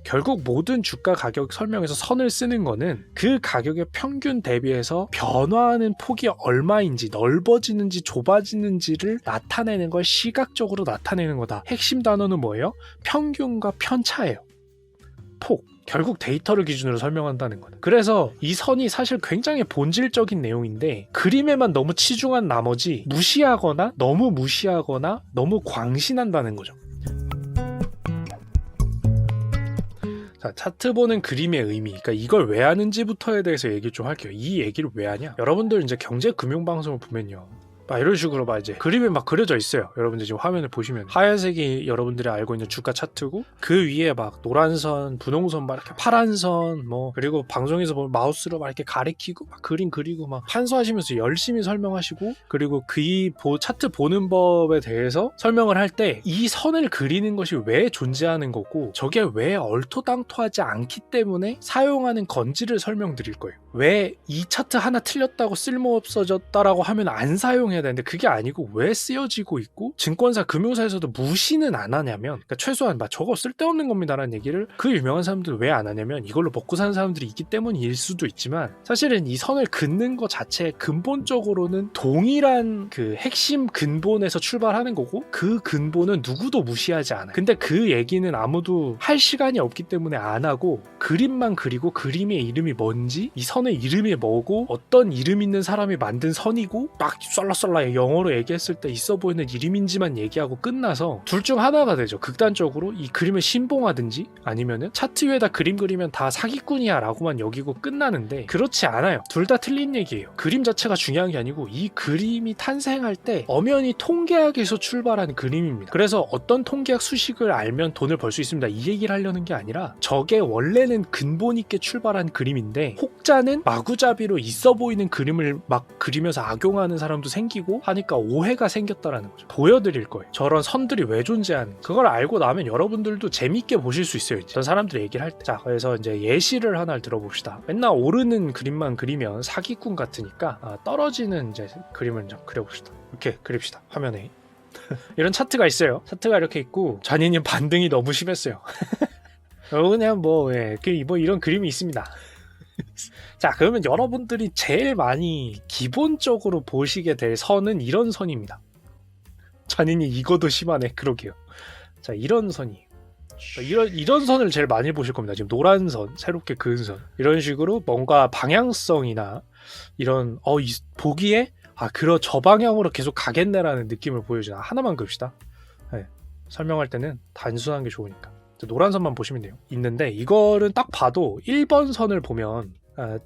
결국 모든 주가 가격 설명에서 선을 쓰는 거는 그 가격의 평균 대비해서 변화하는 폭이 얼마인지, 넓어지는지 좁아지는지를 나타내는 걸 시각적으로 나타내는 거다. 핵심 단어는 뭐예요? 평균과 편차예요. 폭. 결국 데이터를 기준으로 설명한다는 거다. 그래서 이 선이 사실 굉장히 본질적인 내용인데 그림에만 너무 치중한 나머지 무시하거나 너무 광신한다는 거죠. 자, 차트 보는 그림의 의미, 그러니까 이걸 왜 하는지부터에 대해서 얘기 좀 할게요. 이 얘기를 왜 하냐? 여러분들 이제 경제 금융 방송을 보면요, 막 이런 식으로 막 이제 그림이 막 그려져 있어요. 여러분들 지금 화면을 보시면 하얀색이 여러분들이 알고 있는 주가 차트고 그 위에 막 노란 선, 분홍선, 막 이렇게 파란 선, 뭐 그리고 방송에서 보면 마우스로 막 이렇게 가리키고 막 그림 그리고 막 한수하시면서 열심히 설명하시고, 그리고 그 차트 보는 법에 대해서 설명을 할 때 이 선을 그리는 것이 왜 존재하는 거고 저게 왜 얼토당토하지 않기 때문에 사용하는 건지를 설명드릴 거예요. 왜 이 차트 하나 틀렸다고 쓸모없어졌다라고 하면 안 사용해야 되는데 그게 아니고 왜 쓰여지고 있고 증권사 금융사에서도 무시는 안 하냐면, 그러니까 최소한 막 저거 쓸데없는 겁니다라는 얘기를 그 유명한 사람들은 왜 안 하냐면 이걸로 먹고 사는 사람들이 있기 때문일 수도 있지만, 사실은 이 선을 긋는 것 자체 근본적으로는 동일한 그 핵심 근본에서 출발하는 거고 그 근본은 누구도 무시하지 않아요. 근데 그 얘기는 아무도 할 시간이 없기 때문에 안 하고 그림만 그리고 그림의 이름이 뭔지, 이 선의 이름이 뭐고 어떤 이름 있는 사람이 만든 선이고 막 썰라썰라 영어로 얘기했을 때 있어 보이는 이름인지만 얘기하고 끝나서 둘 중 하나가 되죠. 극단적으로 이 그림을 신봉하든지 아니면은 차트 위에다 그림 그리면 다 사기꾼이야 라고만 여기고 끝나는데, 그렇지 않아요. 둘 다 틀린 얘기예요. 그림 자체가 중요한 게 아니고 이 그림이 탄생할 때 엄연히 통계학에서 출발한 그림입니다. 그래서 어떤 통계학 수식을 알면 돈을 벌 수 있습니다, 이 얘기를 하려는 게 아니라 저게 원래는 근본 있게 출발한 그림인데 혹자는 마구잡이로 있어 보이는 그림을 막 그리면서 악용하는 사람도 생기고 하니까 오해가 생겼다라는 거죠. 보여드릴 거예요. 저런 선들이 왜 존재하는, 그걸 알고 나면 여러분들도 재밌게 보실 수 있어요. 전 사람들이 얘기를 할 때. 자, 그래서 이제 예시를 하나 들어봅시다. 맨날 오르는 그림만 그리면 사기꾼 같으니까 떨어지는 이제 그림을 좀 그려봅시다. 이렇게 그립시다. 화면에 이런 차트가 있어요. 차트가 이렇게 있고 잔인님 반등이 너무 심했어요. 그냥 뭐 이런 그림이 있습니다. 자, 그러면 여러분들이 제일 많이 기본적으로 보시게 될 선은 이런 선입니다. 잔인이 이거도 심하네. 그러게요. 자, 이런 선이 이런 선을 제일 많이 보실 겁니다. 지금 노란 선, 새롭게 그은 선, 이런 식으로 뭔가 방향성이나 이런 보기에 저 방향으로 계속 가겠네라는 느낌을 보여주나. 하나만 그읍시다. 네, 설명할 때는 단순한 게 좋으니까. 노란 선만 보시면 돼요. 있는데 이거는 딱 봐도 1번 선을 보면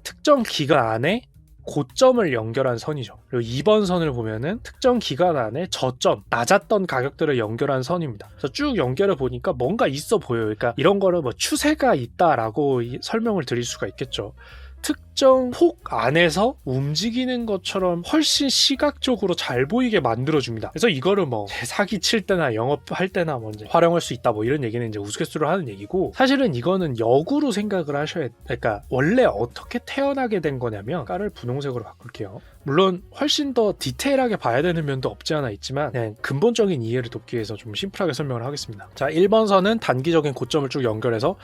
특정 기간 안에 고점을 연결한 선이죠. 그리고 2번 선을 보면은 특정 기간 안에 저점, 낮았던 가격들을 연결한 선입니다. 그래서 쭉 연결해 보니까 뭔가 있어 보여요. 그러니까 이런 거를 뭐 추세가 있다라고 설명을 드릴 수가 있겠죠. 특정 폭 안에서 움직이는 것처럼 훨씬 시각적으로 잘 보이게 만들어줍니다. 그래서 이거를 뭐 사기 칠 때나 영업할 때나 뭐 이제 활용할 수 있다 뭐 이런 얘기는 이제 우스갯소리로 하는 얘기고, 사실은 이거는 역으로 생각을 하셔야 돼요. 그러니까 원래 어떻게 태어나게 된 거냐면, 깔을 분홍색으로 바꿀게요. 물론 훨씬 더 디테일하게 봐야 되는 면도 없지 않아 있지만 그냥 근본적인 이해를 돕기 위해서 좀 심플하게 설명을 하겠습니다. 자, 1번 선은 단기적인 고점을 쭉 연결해서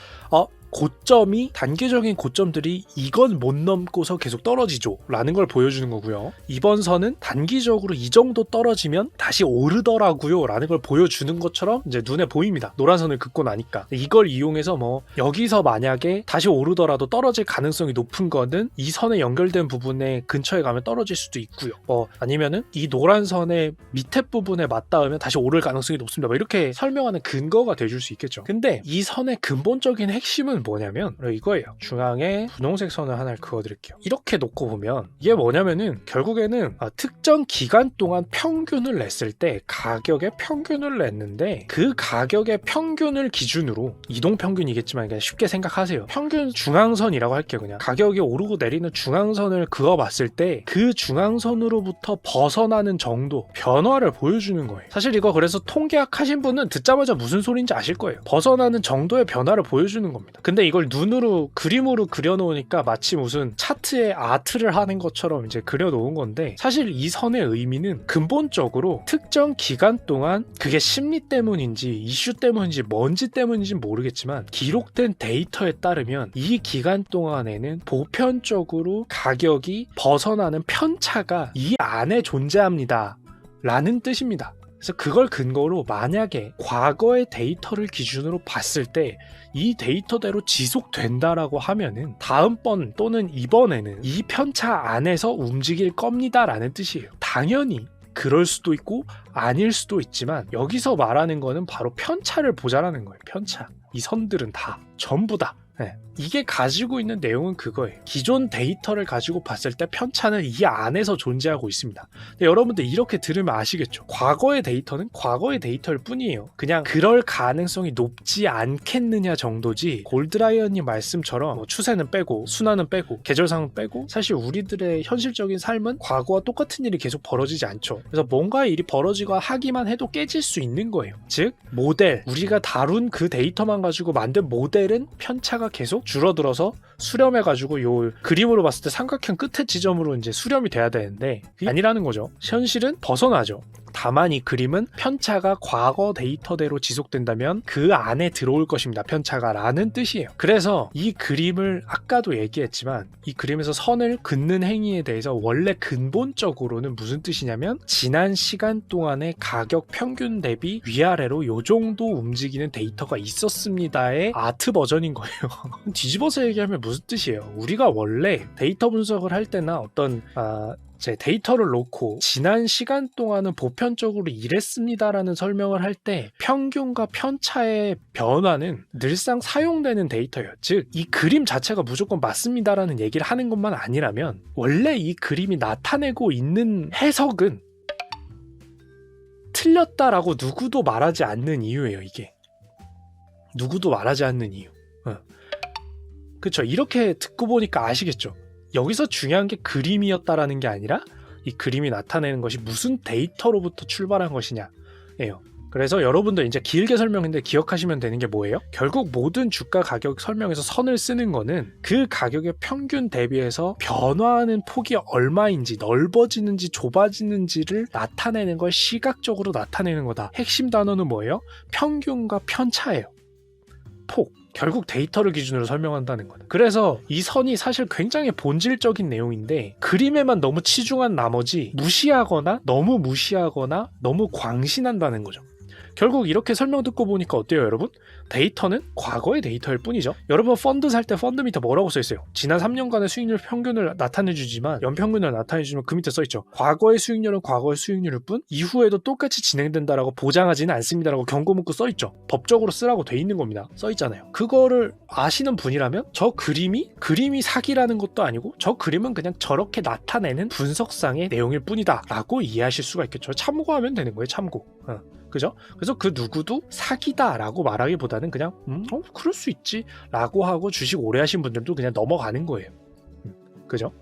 고점이, 단기적인 고점들이 이건 못 넘고서 계속 떨어지죠 라는 걸 보여주는 거고요. 2번 선은 단기적으로 이 정도 떨어지면 다시 오르더라고요 라는 걸 보여주는 것처럼 이제 눈에 보입니다. 노란 선을 긋고 나니까. 이걸 이용해서 뭐 여기서 만약에 다시 오르더라도 떨어질 가능성이 높은 거는 이 선에 연결된 부분에 근처에 가면 떨어질 수도 있고요. 아니면은 이 노란 선의 밑에 부분에 맞닿으면 다시 오를 가능성이 높습니다. 이렇게 설명하는 근거가 돼줄 수 있겠죠. 근데 이 선의 근본적인 핵심은 뭐냐면 이거예요. 중앙에 분홍색 선을 하나 그어드릴게요. 이렇게 놓고 보면 이게 뭐냐면은 결국에는 특정 기간 동안 평균을 냈을 때 가격의 평균을 냈는데 그 가격의 평균을 기준으로, 이동평균이겠지만 그냥 쉽게 생각하세요. 평균 중앙선이라고 할게요. 그냥 가격이 오르고 내리는 중앙선을 그어봤을 때 그 중앙선으로부터 벗어나는 정도 변화를 보여주는 거예요. 사실 이거 그래서 통계학 하신 분은 듣자마자 무슨 소리인지 아실 거예요. 벗어나는 정도의 변화를 보여주는 겁니다. 근데 이걸 눈으로 그림으로 그려놓으니까 마치 무슨 무슨 차트에 아트를 하는 것처럼 이제 그려놓은 건데, 사실 이 선의 의미는 근본적으로 특정 기간 동안, 그게 심리 때문인지 이슈 때문인지 뭔지 때문인지 모르겠지만, 기록된 데이터에 따르면 이 기간 동안에는 보편적으로 가격이 벗어나는 편차가 이 안에 존재합니다 라는 뜻입니다. 그래서 그걸 근거로 만약에 과거의 데이터를 기준으로 봤을 때 이 데이터대로 지속된다라고 하면은 다음번 또는 이번에는 이 편차 안에서 움직일 겁니다 라는 뜻이에요. 당연히 그럴 수도 있고 아닐 수도 있지만, 여기서 말하는 거는 바로 편차를 보자라는 거예요. 편차. 이 선들은 다, 전부 다. 네. 이게 가지고 있는 내용은 그거예요. 기존 데이터를 가지고 봤을 때 편차는 이 안에서 존재하고 있습니다. 근데 여러분들 이렇게 들으면 아시겠죠? 과거의 데이터는 과거의 데이터일 뿐이에요. 그냥 그럴 가능성이 높지 않겠느냐 정도지, 골드라이언님 말씀처럼 뭐 추세는 빼고 순환은 빼고 계절상은 빼고 사실 우리들의 현실적인 삶은 과거와 똑같은 일이 계속 벌어지지 않죠. 그래서 뭔가의 일이 벌어지고 하기만 해도 깨질 수 있는 거예요. 즉 모델, 우리가 다룬 그 데이터만 가지고 만든 모델은 편차가 계속 줄어들어서 수렴해가지고 요 그림으로 봤을 때 삼각형 끝의 지점으로 이제 수렴이 돼야 되는데 그게 아니라는 거죠. 현실은 벗어나죠. 다만 이 그림은 편차가 과거 데이터대로 지속된다면 그 안에 들어올 것입니다. 편차가 라는 뜻이에요. 그래서 이 그림을 아까도 얘기했지만, 이 그림에서 선을 긋는 행위에 대해서 원래 근본적으로는 무슨 뜻이냐면, 지난 시간 동안의 가격 평균 대비 위아래로 요 정도 움직이는 데이터가 있었습니다의 아트 버전인 거예요. 뒤집어서 얘기하면 무슨 뜻이에요? 우리가 원래 데이터 분석을 할 때나 어떤 제 데이터를 놓고 지난 시간 동안은 보편적으로 이랬습니다라는 설명을 할 때 평균과 편차의 변화는 늘상 사용되는 데이터예요. 즉 이 그림 자체가 무조건 맞습니다라는 얘기를 하는 것만 아니라면, 원래 이 그림이 나타내고 있는 해석은 틀렸다라고 누구도 말하지 않는 이유예요. 이게 누구도 말하지 않는 이유. 그쵸? 이렇게 듣고 보니까 아시겠죠? 여기서 중요한 게 그림이었다라는 게 아니라 이 그림이 나타내는 것이 무슨 데이터로부터 출발한 것이냐예요. 그래서 여러분들 이제 길게 설명했는데 기억하시면 되는 게 뭐예요? 결국 모든 주가 가격 설명에서 선을 쓰는 거는 그 가격의 평균 대비해서 변화하는 폭이 얼마인지, 넓어지는지 좁아지는지를 나타내는 걸 시각적으로 나타내는 거다. 핵심 단어는 뭐예요? 평균과 편차예요. 폭. 결국 데이터를 기준으로 설명한다는 거다. 그래서 이 선이 사실 굉장히 본질적인 내용인데, 그림에만 너무 치중한 나머지 무시하거나 너무 광신한다는 거죠. 결국 이렇게 설명 듣고 보니까 어때요, 여러분? 데이터는 과거의 데이터일 뿐이죠. 여러분 펀드 살 때 펀드 밑에 뭐라고 써있어요? 지난 3년간의 수익률 평균을 나타내주지만, 연평균을 나타내주지만 그 밑에 써있죠. 과거의 수익률은 과거의 수익률일 뿐 이후에도 똑같이 진행된다라고 보장하지는 않습니다라고 경고 문구 써있죠. 법적으로 쓰라고 돼 있는 겁니다. 써있잖아요. 그거를 아시는 분이라면 저 그림이 사기라는 것도 아니고, 저 그림은 그냥 저렇게 나타내는 분석상의 내용일 뿐이다 라고 이해하실 수가 있겠죠. 참고하면 되는 거예요. 참고. 그죠? 그래서 그 누구도 사기다라고 말하기보다는 그냥 그럴 수 있지 라고 하고 주식 오래 하신 분들도 그냥 넘어가는 거예요. 그죠?